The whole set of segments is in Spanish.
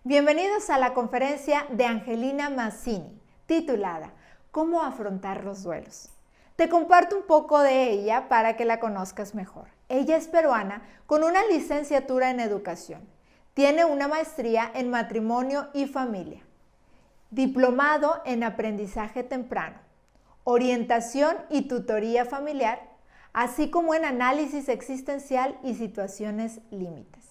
Bienvenidos a la conferencia de Angelina Mazzini, titulada ¿Cómo afrontar los duelos? Te comparto un poco de ella para que la conozcas mejor. Ella es peruana con una licenciatura en educación. Tiene una maestría en matrimonio y familia, diplomado en aprendizaje temprano, orientación y tutoría familiar, así como en análisis existencial y situaciones límites.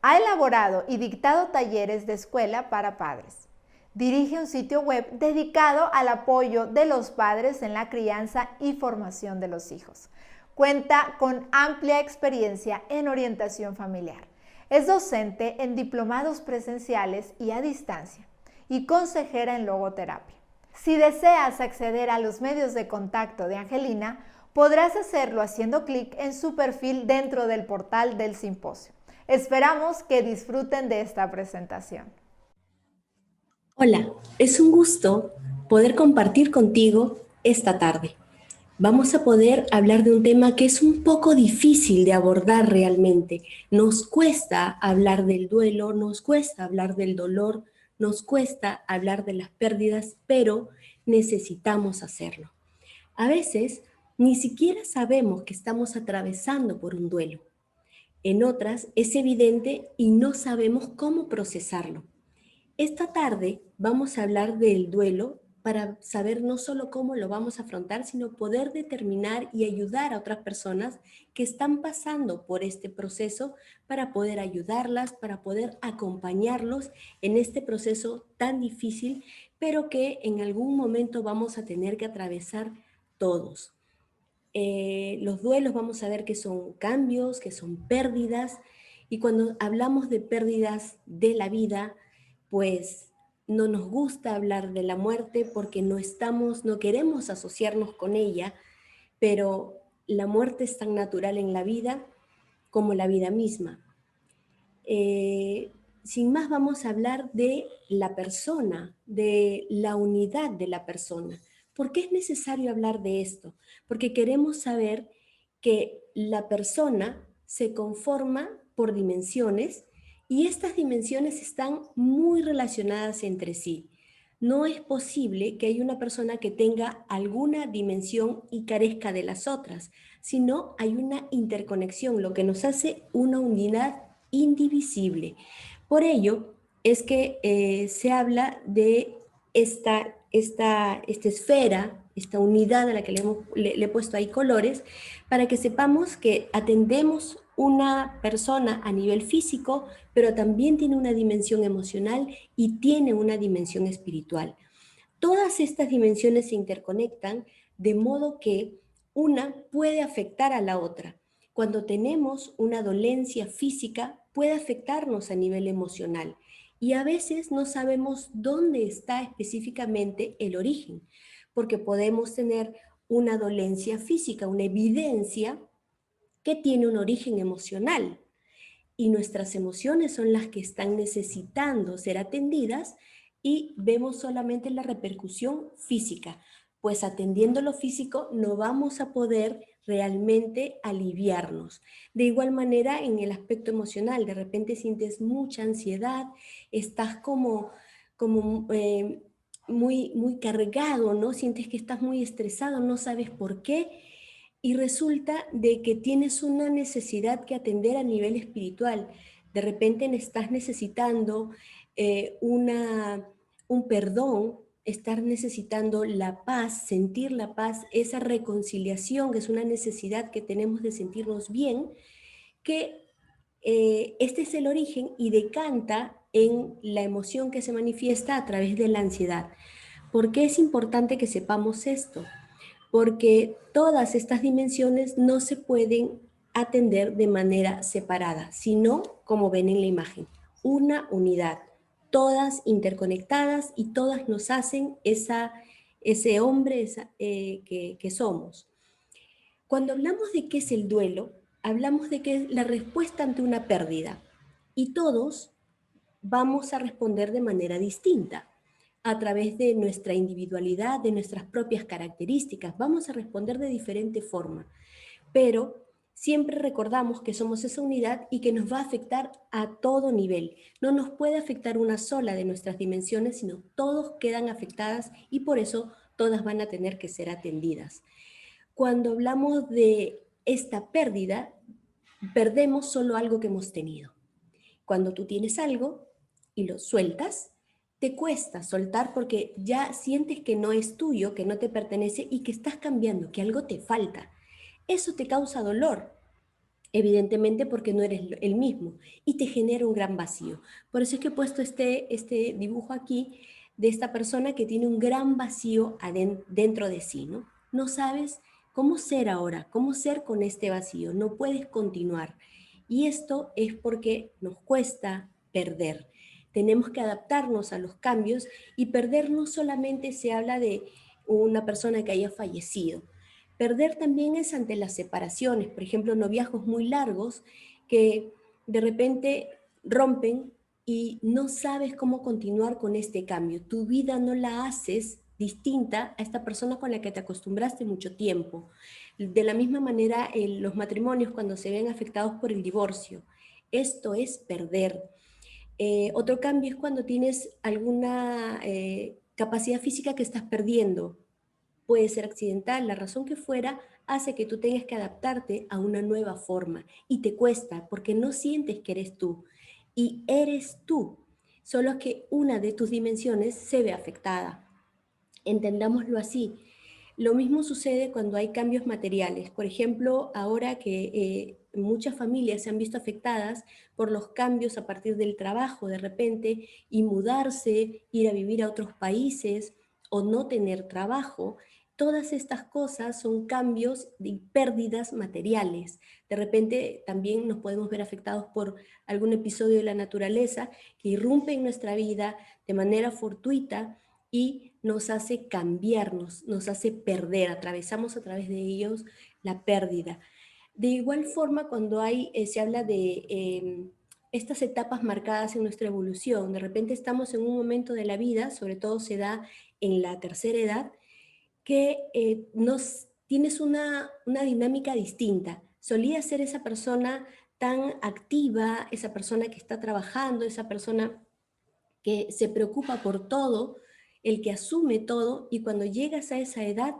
Ha elaborado y dictado talleres de escuela para padres. Dirige un sitio web dedicado al apoyo de los padres en la crianza y formación de los hijos. Cuenta con amplia experiencia en orientación familiar. Es docente en diplomados presenciales y a distancia y consejera en logoterapia. Si deseas acceder a los medios de contacto de Angelina, podrás hacerlo haciendo clic en su perfil dentro del portal del simposio. Esperamos que disfruten de esta presentación. Hola, es un gusto poder compartir contigo esta tarde. Vamos a poder hablar de un tema que es un poco difícil de abordar realmente. Nos cuesta hablar del duelo, nos cuesta hablar del dolor, nos cuesta hablar de las pérdidas, pero necesitamos hacerlo. A veces ni siquiera sabemos que estamos atravesando por un duelo. En otras es evidente y no sabemos cómo procesarlo. Esta tarde vamos a hablar del duelo para saber no solo cómo lo vamos a afrontar, sino poder determinar y ayudar a otras personas que están pasando por este proceso para poder ayudarlas, para poder acompañarlos en este proceso tan difícil, pero que en algún momento vamos a tener que atravesar todos. Los duelos vamos a ver que son cambios, que son pérdidas, y cuando hablamos de pérdidas de la vida, pues no nos gusta hablar de la muerte porque no queremos asociarnos con ella, pero la muerte es tan natural en la vida como la vida misma. Sin más, vamos a hablar de la persona, de la unidad de la persona. ¿Por qué es necesario hablar de esto? Porque queremos saber que la persona se conforma por dimensiones y estas dimensiones están muy relacionadas entre sí. No es posible que haya una persona que tenga alguna dimensión y carezca de las otras, sino hay una interconexión, lo que nos hace una unidad indivisible. Por ello es que se habla de esta esfera, esta unidad a la que le he puesto ahí colores, para que sepamos que atendemos una persona a nivel físico, pero también tiene una dimensión emocional y tiene una dimensión espiritual. Todas estas dimensiones se interconectan de modo que una puede afectar a la otra. Cuando tenemos una dolencia física, puede afectarnos a nivel emocional y a veces no sabemos dónde está específicamente el origen, porque podemos tener una dolencia física, una evidencia que tiene un origen emocional y nuestras emociones son las que están necesitando ser atendidas y vemos solamente la repercusión física, pues atendiendo lo físico no vamos a poder realmente aliviarnos. De igual manera en el aspecto emocional, de repente sientes mucha ansiedad, estás como muy cargado, ¿no? Sientes que estás muy estresado, no sabes por qué, y resulta de que tienes una necesidad que atender a nivel espiritual. De repente estás necesitando un perdón, estar necesitando la paz, sentir la paz, esa reconciliación, que es una necesidad que tenemos de sentirnos bien, que este es el origen y decanta en la emoción que se manifiesta a través de la ansiedad. ¿Por qué es importante que sepamos esto? Porque todas estas dimensiones no se pueden atender de manera separada, sino, como ven en la imagen, una unidad, todas interconectadas y todas nos hacen ese hombre que somos. Cuando hablamos de qué es el duelo, hablamos de que es la respuesta ante una pérdida y todos vamos a responder de manera distinta a través de nuestra individualidad, de nuestras propias características. Vamos a responder de diferente forma, pero siempre recordamos que somos esa unidad y que nos va a afectar a todo nivel. No nos puede afectar una sola de nuestras dimensiones, sino todos quedan afectadas y por eso todas van a tener que ser atendidas. Cuando hablamos de esta pérdida, perdemos solo algo que hemos tenido. Cuando tú tienes algo y lo sueltas, te cuesta soltar porque ya sientes que no es tuyo, que no te pertenece y que estás cambiando, que algo te falta. Eso te causa dolor, evidentemente porque no eres el mismo y te genera un gran vacío. Por eso es que he puesto este dibujo aquí de esta persona que tiene un gran vacío dentro de sí, ¿no? No sabes cómo ser ahora, cómo ser con este vacío, no puedes continuar. Y esto es porque nos cuesta perder. Tenemos que adaptarnos a los cambios y perder no solamente se habla de una persona que haya fallecido. Perder también es ante las separaciones, por ejemplo, noviazgos muy largos que de repente rompen y no sabes cómo continuar con este cambio. Tu vida no la haces distinta a esta persona con la que te acostumbraste mucho tiempo. De la misma manera, los matrimonios cuando se ven afectados por el divorcio. Esto es perder. Otro cambio es cuando tienes alguna capacidad física que estás perdiendo. Puede ser accidental, la razón que fuera, hace que tú tengas que adaptarte a una nueva forma y te cuesta porque no sientes que eres tú y eres tú, solo que una de tus dimensiones se ve afectada. Entendámoslo así. Lo mismo sucede cuando hay cambios materiales. Por ejemplo, ahora que muchas familias se han visto afectadas por los cambios a partir del trabajo de repente y mudarse, ir a vivir a otros países o no tener trabajo. Todas estas cosas son cambios y pérdidas materiales. De repente también nos podemos ver afectados por algún episodio de la naturaleza que irrumpe en nuestra vida de manera fortuita y nos hace cambiarnos, nos hace perder, atravesamos a través de ellos la pérdida. De igual forma, cuando se habla de estas etapas marcadas en nuestra evolución, de repente estamos en un momento de la vida, sobre todo se da en la tercera edad, que tienes una dinámica distinta. Solía ser esa persona tan activa, esa persona que está trabajando, esa persona que se preocupa por todo, el que asume todo, y cuando llegas a esa edad,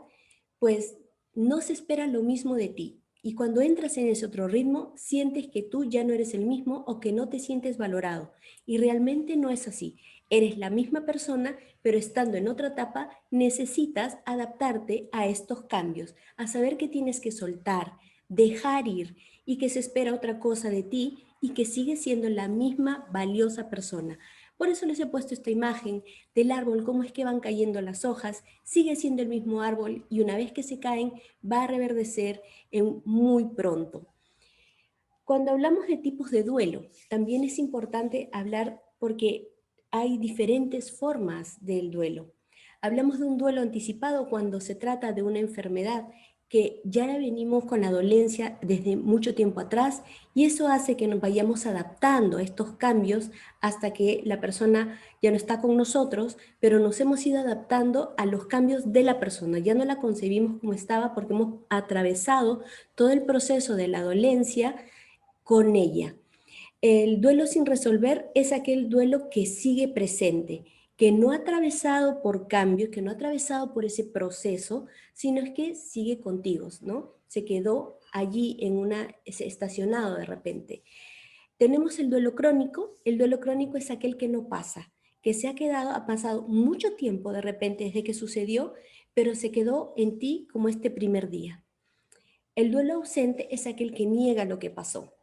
pues no se espera lo mismo de ti. Y cuando entras en ese otro ritmo, sientes que tú ya no eres el mismo o que no te sientes valorado. Y realmente no es así. Eres la misma persona, pero estando en otra etapa, necesitas adaptarte a estos cambios, a saber que tienes que soltar, dejar ir y que se espera otra cosa de ti y que sigues siendo la misma valiosa persona. Por eso les he puesto esta imagen del árbol, cómo es que van cayendo las hojas, sigue siendo el mismo árbol y una vez que se caen va a reverdecer muy pronto. Cuando hablamos de tipos de duelo, también es importante hablar porque hay diferentes formas del duelo. Hablamos de un duelo anticipado cuando se trata de una enfermedad que ya la venimos con la dolencia desde mucho tiempo atrás y eso hace que nos vayamos adaptando a estos cambios hasta que la persona ya no está con nosotros, pero nos hemos ido adaptando a los cambios de la persona. Ya no la concebimos como estaba porque hemos atravesado todo el proceso de la dolencia con ella. El duelo sin resolver es aquel duelo que sigue presente, que no ha atravesado por cambio, que no ha atravesado por ese proceso, sino es que sigue contigo, ¿no? Se quedó allí estacionado de repente. Tenemos el duelo crónico es aquel que no pasa, que se ha quedado, ha pasado mucho tiempo de repente desde que sucedió, pero se quedó en ti como este primer día. El duelo ausente es aquel que niega lo que pasó,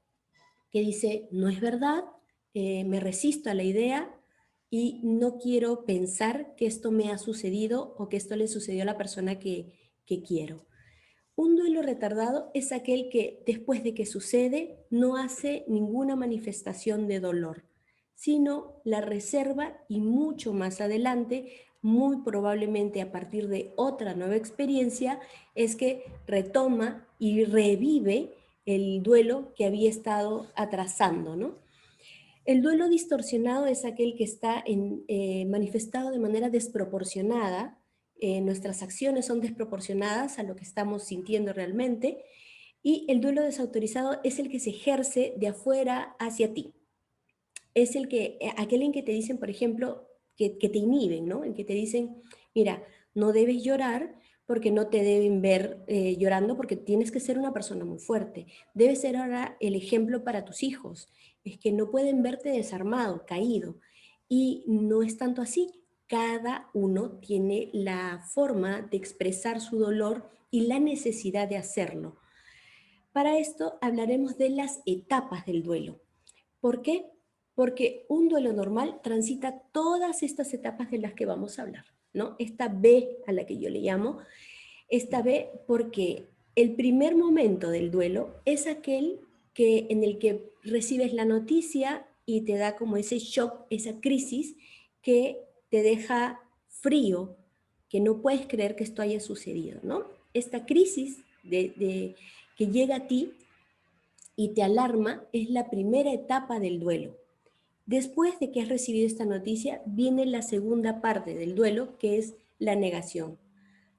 que dice, no es verdad, me resisto a la idea y no quiero pensar que esto me ha sucedido o que esto le sucedió a la persona que quiero. Un duelo retardado es aquel que después de que sucede no hace ninguna manifestación de dolor, sino la reserva y mucho más adelante, muy probablemente a partir de otra nueva experiencia, es que retoma y revive el duelo que había estado atrasando, ¿no? El duelo distorsionado es aquel que está manifestado de manera desproporcionada. Nuestras acciones son desproporcionadas a lo que estamos sintiendo realmente Y el duelo desautorizado es el que se ejerce de afuera hacia ti. Es aquel en que te dicen, por ejemplo, que te inhiben, ¿no? En que te dicen, mira, no debes llorar porque no te deben ver llorando, porque tienes que ser una persona muy fuerte. Debes ser ahora el ejemplo para tus hijos. Es que no pueden verte desarmado, caído. Y no es tanto así. Cada uno tiene la forma de expresar su dolor y la necesidad de hacerlo. Para esto hablaremos de las etapas del duelo. ¿Por qué? Porque un duelo normal transita todas estas etapas de las que vamos a hablar, ¿no? Esta B a la que yo le llamo, esta B porque el primer momento del duelo es aquel en el que recibes la noticia y te da como ese shock, esa crisis que te deja frío, que no puedes creer que esto haya sucedido, ¿no? Esta crisis que llega a ti y te alarma es la primera etapa del duelo. Después de que has recibido esta noticia, viene la segunda parte del duelo, que es la negación.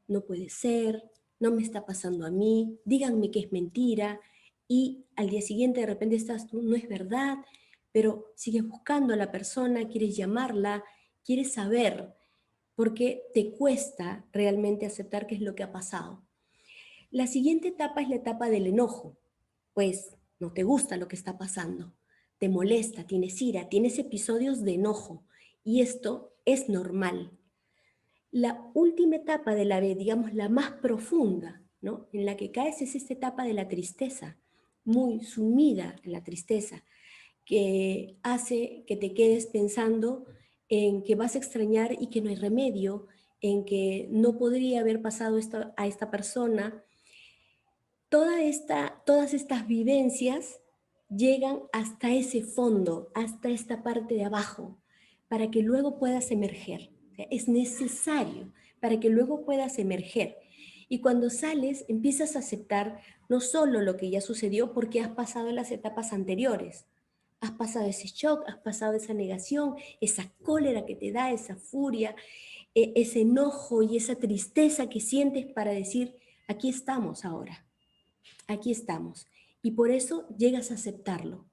No puede ser, no me está pasando a mí, díganme que es mentira, y al día siguiente de repente estás tú, no es verdad, pero sigues buscando a la persona, quieres llamarla, quieres saber, porque te cuesta realmente aceptar qué es lo que ha pasado. La siguiente etapa es la etapa del enojo, pues no te gusta lo que está pasando, te molesta, tienes ira, tienes episodios de enojo y esto es normal. La última etapa de la B, digamos la más profunda, ¿no? En la que caes es esta etapa de la tristeza, muy sumida en la tristeza, que hace que te quedes pensando en que vas a extrañar y que no hay remedio, en que no podría haber pasado esto a esta persona. Todas estas vivencias llegan hasta ese fondo, hasta esta parte de abajo, para que luego puedas emerger. O sea, es necesario para que luego puedas emerger. Y cuando sales, empiezas a aceptar no solo lo que ya sucedió, porque has pasado las etapas anteriores. Has pasado ese shock, has pasado esa negación, esa cólera que te da, esa furia, ese enojo y esa tristeza que sientes para decir, aquí estamos ahora, aquí estamos. Y por eso llegas a aceptarlo.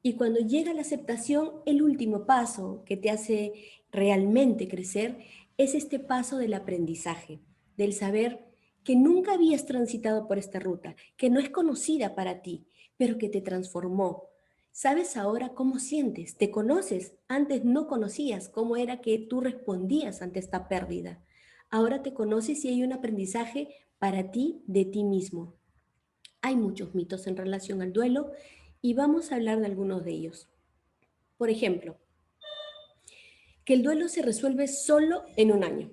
Y cuando llega la aceptación, el último paso que te hace realmente crecer es este paso del aprendizaje, del saber que nunca habías transitado por esta ruta, que no es conocida para ti, pero que te transformó. Sabes ahora cómo sientes, te conoces, antes no conocías cómo era que tú respondías ante esta pérdida. Ahora te conoces y hay un aprendizaje para ti de ti mismo. Hay muchos mitos en relación al duelo y vamos a hablar de algunos de ellos. Por ejemplo, que el duelo se resuelve solo en un año.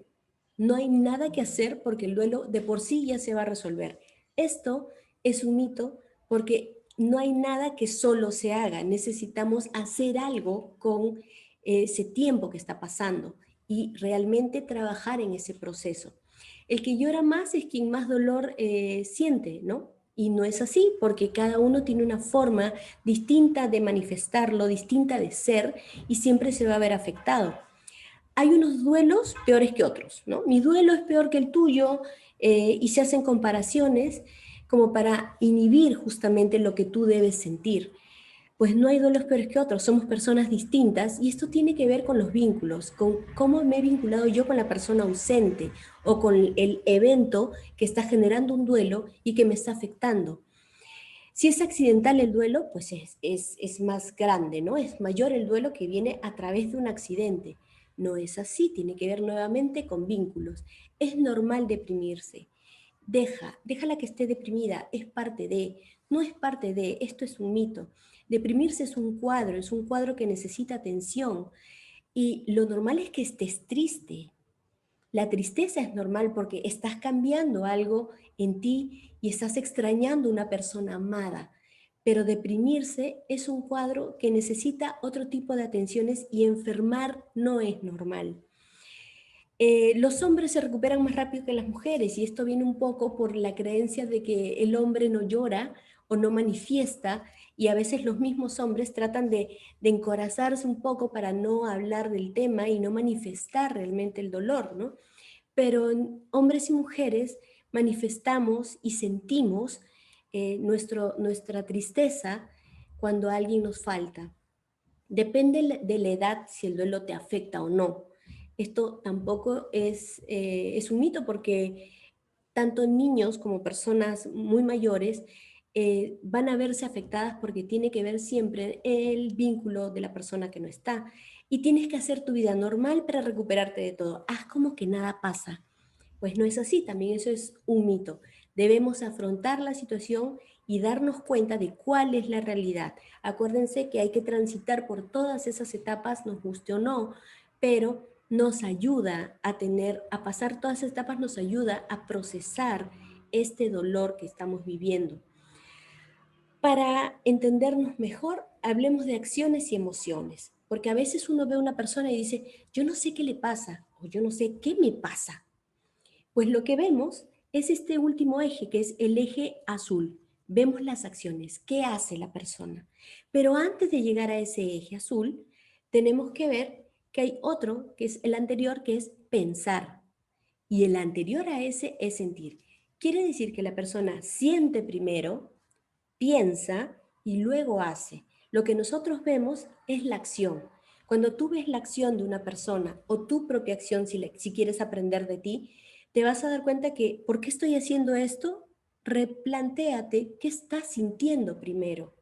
No hay nada que hacer porque el duelo de por sí ya se va a resolver. Esto es un mito porque no hay nada que solo se haga. Necesitamos hacer algo con ese tiempo que está pasando y realmente trabajar en ese proceso. El que llora más es quien más dolor siente, ¿no? Y no es así, porque cada uno tiene una forma distinta de manifestarlo, distinta de ser, y siempre se va a ver afectado. Hay unos duelos peores que otros, ¿no? Mi duelo es peor que el tuyo, y se hacen comparaciones como para inhibir justamente lo que tú debes sentir. Pues no hay duelos peores que otros, somos personas distintas y esto tiene que ver con los vínculos, con cómo me he vinculado yo con la persona ausente o con el evento que está generando un duelo y que me está afectando. Si es accidental el duelo, pues es más grande, ¿no? Es mayor el duelo que viene a través de un accidente. No es así, tiene que ver nuevamente con vínculos. Es normal deprimirse. Déjala que esté deprimida, es parte de, no es parte de, esto es un mito. Deprimirse es un cuadro que necesita atención y lo normal es que estés triste. La tristeza es normal porque estás cambiando algo en ti y estás extrañando una persona amada, pero deprimirse es un cuadro que necesita otro tipo de atenciones y enfermar no es normal. Los hombres se recuperan más rápido que las mujeres y esto viene un poco por la creencia de que el hombre no llora o no manifiesta y a veces los mismos hombres tratan de encorazarse un poco para no hablar del tema y no manifestar realmente el dolor, ¿no? Pero hombres y mujeres manifestamos y sentimos nuestra tristeza cuando alguien nos falta. Depende de la edad si el duelo te afecta o no. Esto tampoco es un mito porque tanto niños como personas muy mayores van a verse afectadas porque tiene que ver siempre el vínculo de la persona que no está. Y tienes que hacer tu vida normal para recuperarte de todo. Haz como que nada pasa. Pues no es así, también eso es un mito. Debemos afrontar la situación y darnos cuenta de cuál es la realidad. Acuérdense que hay que transitar por todas esas etapas, nos guste o no, pero nos ayuda a pasar todas esas etapas, nos ayuda a procesar este dolor que estamos viviendo. Para entendernos mejor, hablemos de acciones y emociones, porque a veces uno ve a una persona y dice, yo no sé qué le pasa, o yo no sé qué me pasa. Pues lo que vemos es este último eje, que es el eje azul. Vemos las acciones, qué hace la persona. Pero antes de llegar a ese eje azul, tenemos que ver que hay otro, que es el anterior, que es pensar. Y el anterior a ese es sentir. Quiere decir que la persona siente primero, piensa y luego hace. Lo que nosotros vemos es la acción. Cuando tú ves la acción de una persona o tu propia acción, si quieres aprender de ti, te vas a dar cuenta que, ¿por qué estoy haciendo esto? Replantéate qué estás sintiendo primero,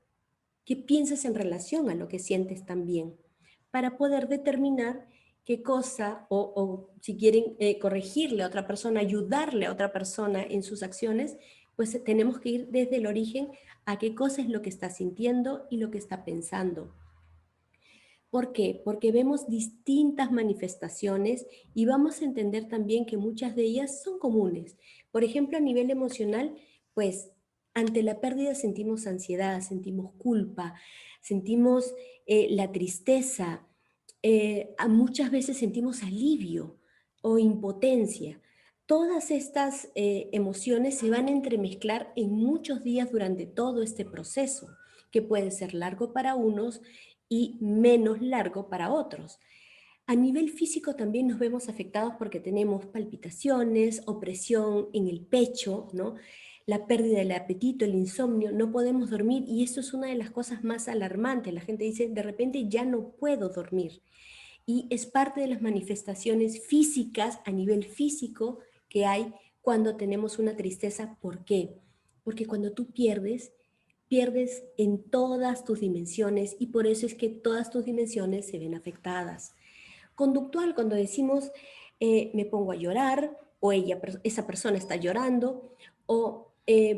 qué piensas en relación a lo que sientes también, para poder determinar qué cosa o si quieren corregirle a otra persona, ayudarle a otra persona en sus acciones, pues tenemos que ir desde el origen a qué cosa es lo que está sintiendo y lo que está pensando. ¿Por qué? Porque vemos distintas manifestaciones y vamos a entender también que muchas de ellas son comunes. Por ejemplo, a nivel emocional, pues ante la pérdida sentimos ansiedad, sentimos culpa, sentimos la tristeza, muchas veces sentimos alivio o impotencia. Todas estas emociones se van a entremezclar en muchos días durante todo este proceso, que puede ser largo para unos y menos largo para otros. A nivel físico también nos vemos afectados porque tenemos palpitaciones, opresión en el pecho, ¿no? La pérdida del apetito, el insomnio, no podemos dormir y esto es una de las cosas más alarmantes. La gente dice, de repente ya no puedo dormir y es parte de las manifestaciones físicas a nivel físico que hay cuando tenemos una tristeza. ¿Por qué? Porque cuando tú pierdes en todas tus dimensiones y por eso es que todas tus dimensiones se ven afectadas. Conductual, cuando decimos me pongo a llorar o esa persona está llorando o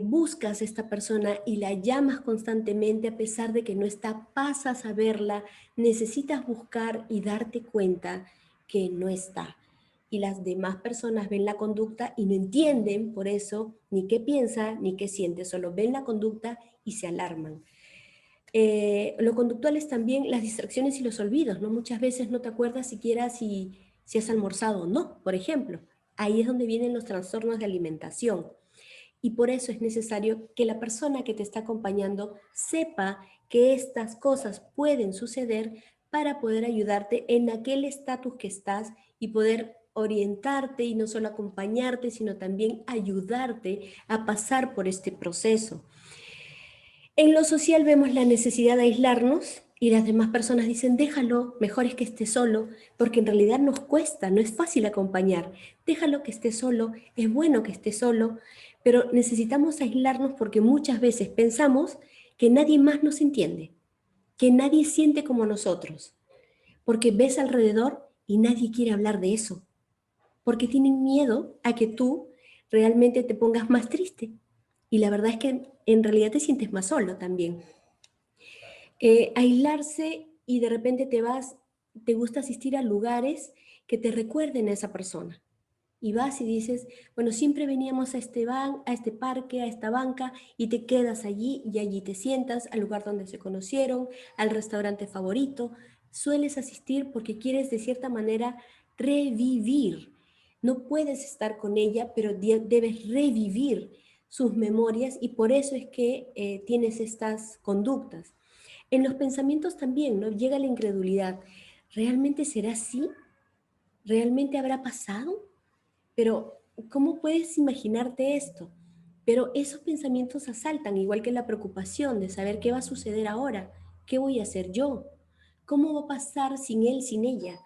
buscas a esta persona y la llamas constantemente a pesar de que no está, pasas a verla, necesitas buscar y darte cuenta que no está. Y las demás personas ven la conducta y no entienden por eso ni qué piensa ni qué siente, solo ven la conducta y se alarman. Lo conductual es también las distracciones y los olvidos, ¿no? Muchas veces no te acuerdas siquiera si has almorzado o no, por ejemplo. Ahí es donde vienen los trastornos de alimentación. Y por eso es necesario que la persona que te está acompañando sepa que estas cosas pueden suceder para poder ayudarte en aquel estatus que estás y poder orientarte y no solo acompañarte, sino también ayudarte a pasar por este proceso. En lo social vemos la necesidad de aislarnos y las demás personas dicen, déjalo, mejor es que esté solo, porque en realidad nos cuesta, no es fácil acompañar. Déjalo que esté solo, es bueno que esté solo, pero necesitamos aislarnos porque muchas veces pensamos que nadie más nos entiende, que nadie siente como nosotros, porque ves alrededor y nadie quiere hablar de eso, porque tienen miedo a que tú realmente te pongas más triste. Y la verdad es que en realidad te sientes más solo también. Aislarse y de repente te gusta asistir a lugares que te recuerden a esa persona. Y vas y dices, bueno, siempre veníamos a este parque, a esta banca, y te quedas allí y allí te sientas al lugar donde se conocieron, al restaurante favorito. Sueles asistir porque quieres de cierta manera revivir. No puedes estar con ella, pero debes revivir sus memorias y por eso es que tienes estas conductas. En los pensamientos también, ¿no? Llega la incredulidad. ¿Realmente será así? ¿Realmente habrá pasado? Pero, ¿cómo puedes imaginarte esto? Pero esos pensamientos asaltan, igual que la preocupación de saber qué va a suceder ahora, qué voy a hacer yo, cómo va a pasar sin él, sin ella.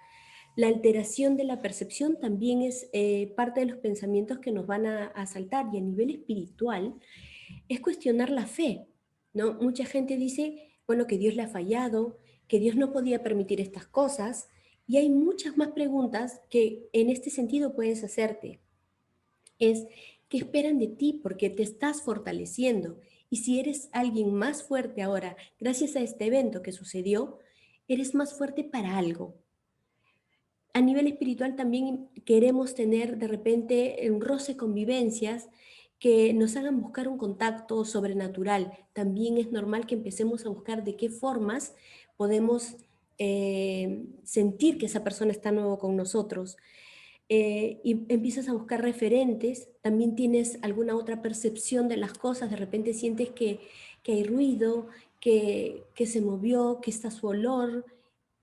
La alteración de la percepción también es parte de los pensamientos que nos van a asaltar, y a nivel espiritual es cuestionar la fe, ¿no? Mucha gente dice, bueno, que Dios le ha fallado, que Dios no podía permitir estas cosas, y hay muchas más preguntas que en este sentido puedes hacerte. Es, ¿qué esperan de ti? Porque te estás fortaleciendo. Y si eres alguien más fuerte ahora, gracias a este evento que sucedió, eres más fuerte para algo. A nivel espiritual también queremos tener de repente un roce con vivencias que nos hagan buscar un contacto sobrenatural. También es normal que empecemos a buscar de qué formas podemos sentir que esa persona está nuevo con nosotros. Y empiezas a buscar referentes, también tienes alguna otra percepción de las cosas, de repente sientes que hay ruido, que se movió, que está su olor,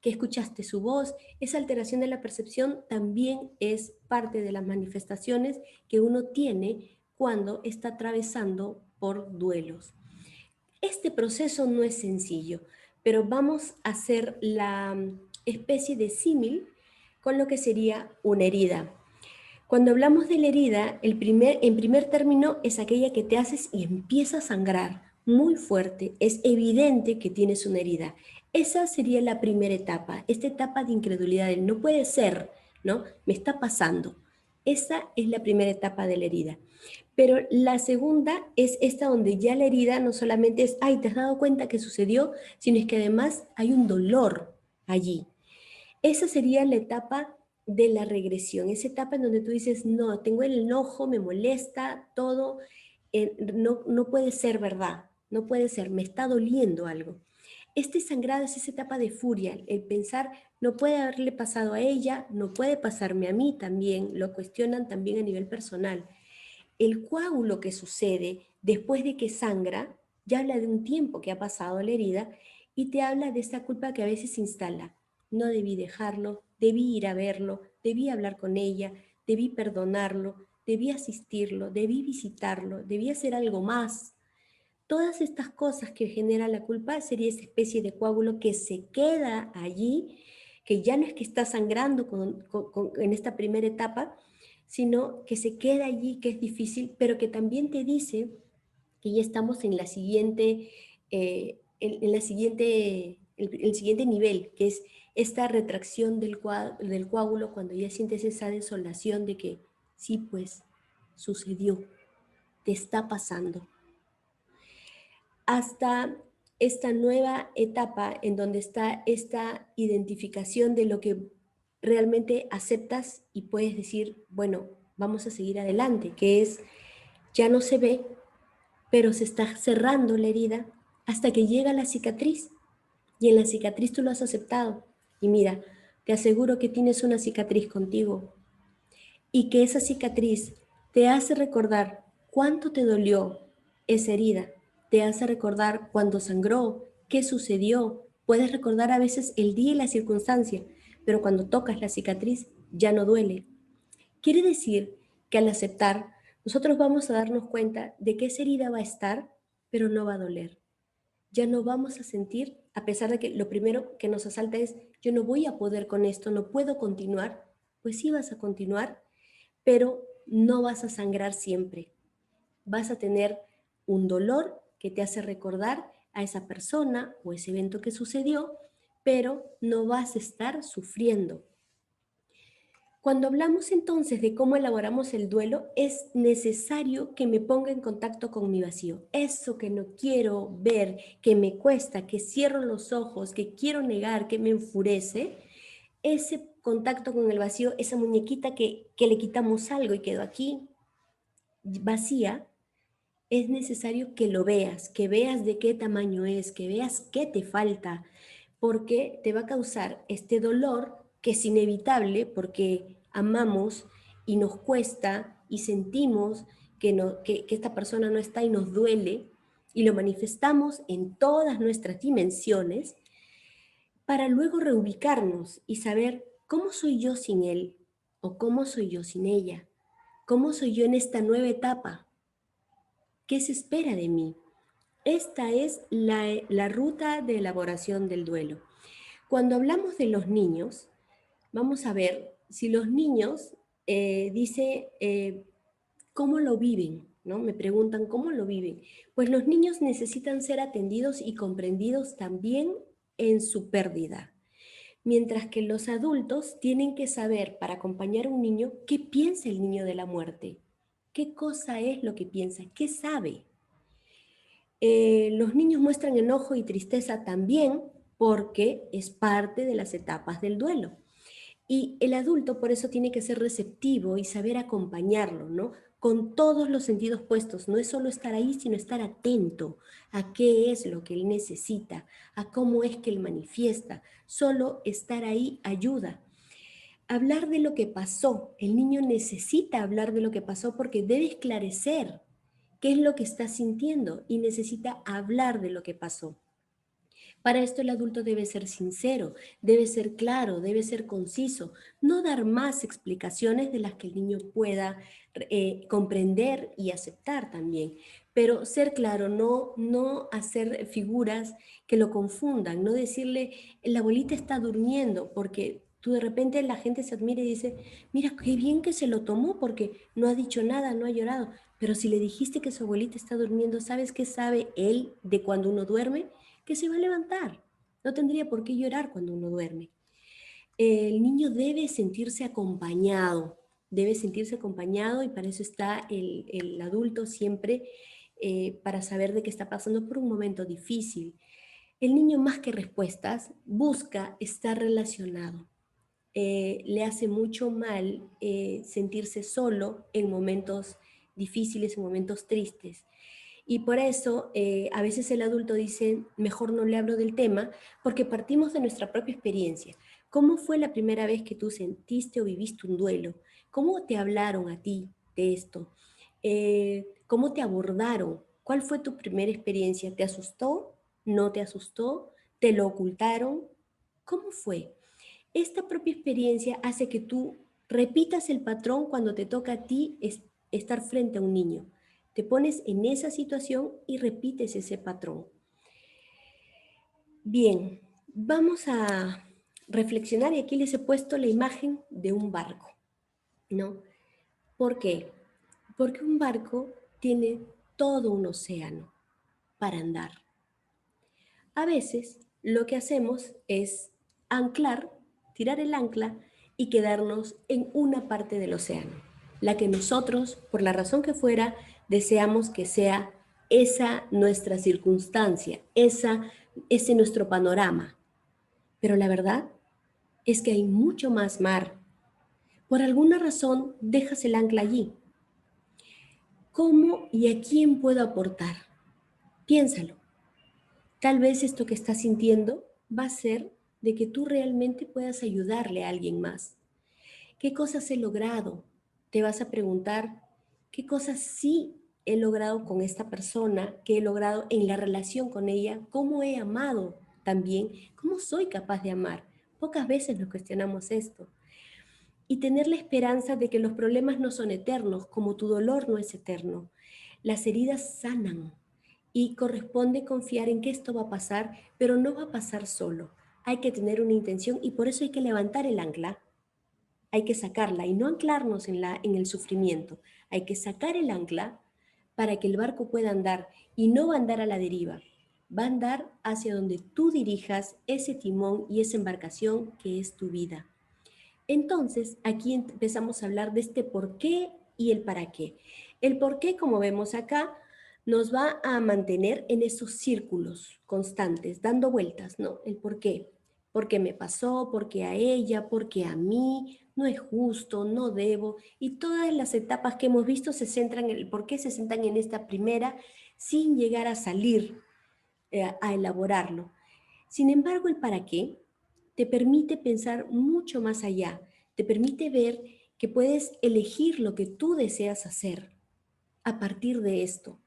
que escuchaste su voz. Esa alteración de la percepción también es parte de las manifestaciones que uno tiene cuando está atravesando por duelos. Este proceso no es sencillo, pero vamos a hacer la especie de símil con lo que sería una herida. Cuando hablamos de la herida, en primer término es aquella que te haces y empieza a sangrar muy fuerte. Es evidente que tienes una herida. Esa sería la primera etapa, esta etapa de incredulidad. No puede ser, ¿no? Me está pasando. Esa es la primera etapa de la herida. Pero la segunda es esta donde ya la herida no solamente es, ay, te has dado cuenta que sucedió, sino es que además hay un dolor allí. Esa sería la etapa de la regresión, esa etapa en donde tú dices, no, tengo el enojo, me molesta, todo, no puede ser verdad, no puede ser, me está doliendo algo. Este sangrado es esa etapa de furia, el pensar, no puede haberle pasado a ella, no puede pasarme a mí también, lo cuestionan también a nivel personal. El coágulo que sucede después de que sangra, ya habla de un tiempo que ha pasado la herida y te habla de esta culpa que a veces se instala. No debí dejarlo, debí ir a verlo, debí hablar con ella, debí perdonarlo, debí asistirlo, debí visitarlo, debí hacer algo más. Todas estas cosas que genera la culpa sería esa especie de coágulo que se queda allí, que ya no es que está sangrando en esta primera etapa, sino que se queda allí, que es difícil, pero que también te dice que ya estamos en la siguiente, en la siguiente, el siguiente nivel, que es esta retracción del coágulo cuando ya sientes esa desolación de que sí, pues sucedió, te está pasando. Hasta esta nueva etapa en donde está esta identificación de lo que realmente aceptas y puedes decir, bueno, vamos a seguir adelante, que es, ya no se ve, pero se está cerrando la herida hasta que llega la cicatriz. Y en la cicatriz tú lo has aceptado. Y mira, te aseguro que tienes una cicatriz contigo y que esa cicatriz te hace recordar cuánto te dolió esa herida, te hace recordar cuándo sangró, qué sucedió, puedes recordar a veces el día y la circunstancia, pero cuando tocas la cicatriz ya no duele. Quiere decir que al aceptar, nosotros vamos a darnos cuenta de que esa herida va a estar, pero no va a doler. Ya no vamos a sentir, a pesar de que lo primero que nos asalta es, yo no voy a poder con esto, no puedo continuar, pues sí vas a continuar, pero no vas a sangrar siempre. Vas a tener un dolor que te hace recordar a esa persona o ese evento que sucedió, pero no vas a estar sufriendo. Cuando hablamos entonces de cómo elaboramos el duelo, es necesario que me ponga en contacto con mi vacío. Eso que no quiero ver, que me cuesta, que cierro los ojos, que quiero negar, que me enfurece, ese contacto con el vacío, esa muñequita que le quitamos algo y quedó aquí vacía, es necesario que veas de qué tamaño es, que veas qué te falta, porque te va a causar este dolor que es inevitable porque amamos y nos cuesta y sentimos que esta persona no está y nos duele y lo manifestamos en todas nuestras dimensiones para luego reubicarnos y saber cómo soy yo sin él o cómo soy yo sin ella, cómo soy yo en esta nueva etapa. ¿Qué se espera de mí? Esta es la ruta de elaboración del duelo. Cuando hablamos de los niños, vamos a ver si los niños, ¿cómo lo viven? ¿No? Me preguntan cómo lo viven. Pues los niños necesitan ser atendidos y comprendidos también en su pérdida. Mientras que los adultos tienen que saber, para acompañar a un niño, qué piensa el niño de la muerte, qué cosa es lo que piensa, qué sabe. Los niños muestran enojo y tristeza también porque es parte de las etapas del duelo. Y el adulto por eso tiene que ser receptivo y saber acompañarlo, ¿no? Con todos los sentidos puestos. No es solo estar ahí, sino estar atento a qué es lo que él necesita, a cómo es que él manifiesta. Solo estar ahí ayuda. Hablar de lo que pasó. El niño necesita hablar de lo que pasó porque debe esclarecer qué es lo que está sintiendo y necesita hablar de lo que pasó. Para esto el adulto debe ser sincero, debe ser claro, debe ser conciso, no dar más explicaciones de las que el niño pueda comprender y aceptar también, pero ser claro, no hacer figuras que lo confundan, no decirle, la abuelita está durmiendo, porque tú de repente la gente se admira y dice, mira, qué bien que se lo tomó porque no ha dicho nada, no ha llorado, pero si le dijiste que su abuelita está durmiendo, ¿sabes qué sabe él de cuando uno duerme? Que se va a levantar. No tendría por qué llorar cuando uno duerme. El niño debe sentirse acompañado y para eso está el adulto siempre para saber de qué está pasando por un momento difícil. El niño más que respuestas busca estar relacionado. Le hace mucho mal sentirse solo en momentos difíciles, en momentos tristes. Y por eso a veces el adulto dice, mejor no le hablo del tema, porque partimos de nuestra propia experiencia. ¿Cómo fue la primera vez que tú sentiste o viviste un duelo? ¿Cómo te hablaron a ti de esto? ¿Cómo te abordaron? ¿Cuál fue tu primera experiencia? ¿Te asustó? ¿No te asustó? ¿Te lo ocultaron? ¿Cómo fue? Esta propia experiencia hace que tú repitas el patrón cuando te toca a ti estar frente a un niño. Te pones en esa situación y repites ese patrón. Bien, vamos a reflexionar y aquí les he puesto la imagen de un barco, ¿no? ¿Por qué? Porque un barco tiene todo un océano para andar. A veces lo que hacemos es anclar, tirar el ancla y quedarnos en una parte del océano, la que nosotros, por la razón que fuera, deseamos que sea esa nuestra circunstancia, ese nuestro panorama. Pero la verdad es que hay mucho más mar. Por alguna razón dejas el ancla allí. ¿Cómo y a quién puedo aportar? Piénsalo. Tal vez esto que estás sintiendo va a ser de que tú realmente puedas ayudarle a alguien más. ¿Qué cosas he logrado? Te vas a preguntar, ¿qué cosas sí he logrado con esta persona? ¿Qué he logrado en la relación con ella? ¿Cómo he amado también? ¿Cómo soy capaz de amar? Pocas veces nos cuestionamos esto. Y tener la esperanza de que los problemas no son eternos, como tu dolor no es eterno. Las heridas sanan y corresponde confiar en que esto va a pasar, pero no va a pasar solo. Hay que tener una intención y por eso hay que levantar el ancla, hay que sacarla y no anclarnos en el sufrimiento. Hay que sacar el ancla para que el barco pueda andar y no va a andar a la deriva. Va a andar hacia donde tú dirijas ese timón y esa embarcación que es tu vida. Entonces, aquí empezamos a hablar de este por qué y el para qué. El por qué, como vemos acá, nos va a mantener en esos círculos constantes, dando vueltas, ¿no? El por qué. ¿Por qué me pasó? ¿Por qué a ella? ¿Por qué a mí? No es justo, no debo. Y todas las etapas que hemos visto se centran en el por qué, se centran en esta primera, sin llegar a salir a elaborarlo. Sin embargo, el para qué te permite pensar mucho más allá, te permite ver que puedes elegir lo que tú deseas hacer a partir de esto,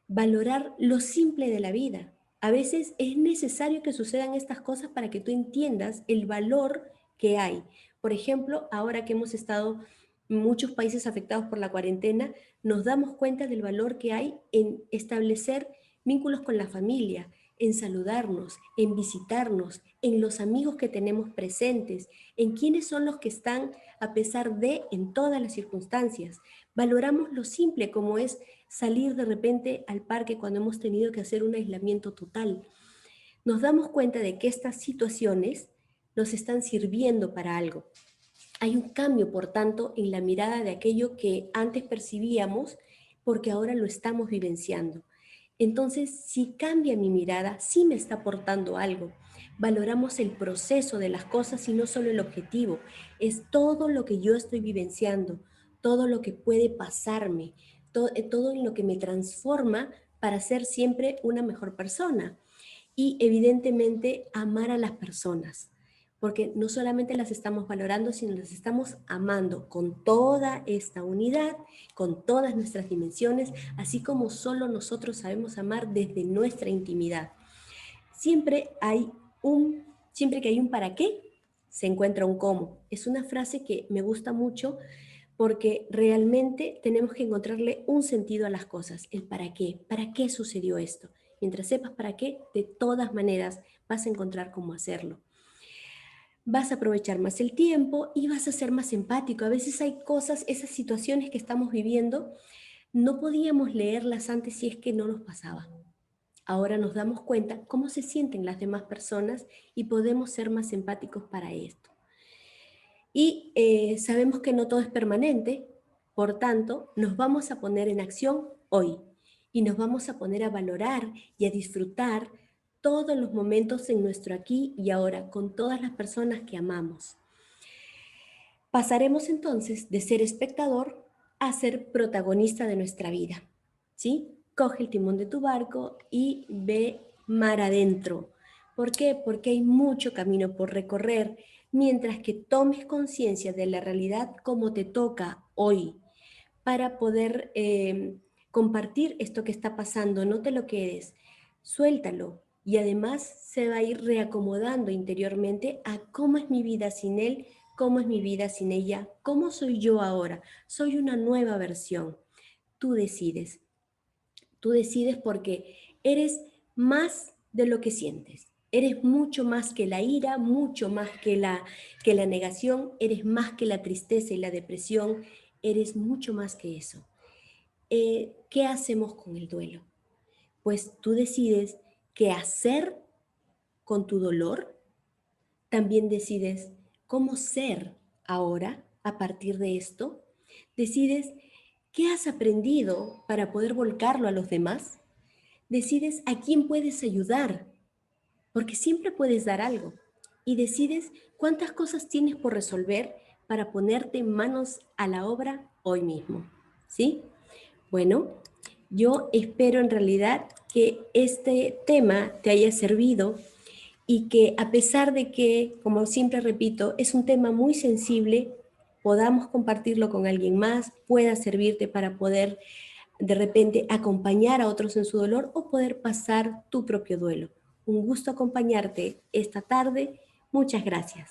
valorar lo simple de la vida. A veces es necesario que sucedan estas cosas para que tú entiendas el valor que hay. Por ejemplo, ahora que hemos estado muchos países afectados por la cuarentena, nos damos cuenta del valor que hay en establecer vínculos con la familia, en saludarnos, en visitarnos, en los amigos que tenemos presentes, en quiénes son los que están a pesar de en todas las circunstancias. Valoramos lo simple como es salir de repente al parque cuando hemos tenido que hacer un aislamiento total. Nos damos cuenta de que estas situaciones nos están sirviendo para algo. Hay un cambio, por tanto, en la mirada de aquello que antes percibíamos porque ahora lo estamos vivenciando. Entonces, si cambia mi mirada, sí me está aportando algo. Valoramos el proceso de las cosas y no solo el objetivo. Es todo lo que yo estoy vivenciando, todo lo que puede pasarme, todo en lo que me transforma para ser siempre una mejor persona. Y evidentemente amar a las personas, porque no solamente las estamos valorando, sino las estamos amando con toda esta unidad, con todas nuestras dimensiones, así como solo nosotros sabemos amar desde nuestra intimidad. Siempre siempre que hay un para qué, se encuentra un cómo. Es una frase que me gusta mucho porque realmente tenemos que encontrarle un sentido a las cosas, el para qué sucedió esto. Mientras sepas para qué, de todas maneras vas a encontrar cómo hacerlo. Vas a aprovechar más el tiempo y vas a ser más empático. A veces hay cosas, esas situaciones que estamos viviendo, no podíamos leerlas antes si es que no nos pasaba. Ahora nos damos cuenta cómo se sienten las demás personas y podemos ser más empáticos para esto. Y sabemos que no todo es permanente, por tanto, nos vamos a poner en acción hoy y nos vamos a poner a valorar y a disfrutar todos los momentos en nuestro aquí y ahora con todas las personas que amamos. Pasaremos entonces de ser espectador a ser protagonista de nuestra vida, ¿sí? Coge el timón de tu barco y ve mar adentro. ¿Por qué? Porque hay mucho camino por recorrer, mientras que tomes conciencia de la realidad como te toca hoy, para poder compartir esto que está pasando. No te lo quedes, suéltalo. Y además se va a ir reacomodando interiormente a cómo es mi vida sin él, cómo es mi vida sin ella, cómo soy yo ahora. Soy una nueva versión. Tú decides. Tú decides porque eres más de lo que sientes. Eres mucho más que la ira, mucho más que la negación, eres más que la tristeza y la depresión, eres mucho más que eso. ¿Qué hacemos con el duelo? Pues tú decides qué hacer con tu dolor, también decides cómo ser ahora a partir de esto, decides qué has aprendido para poder volcarlo a los demás, decides a quién puedes ayudar, porque siempre puedes dar algo, y decides cuántas cosas tienes por resolver para ponerte manos a la obra hoy mismo, ¿sí? Bueno, yo espero en realidad que este tema te haya servido y que a pesar de que, como siempre repito, es un tema muy sensible, podamos compartirlo con alguien más, pueda servirte para poder de repente acompañar a otros en su dolor o poder pasar tu propio duelo. Un gusto acompañarte esta tarde. Muchas gracias.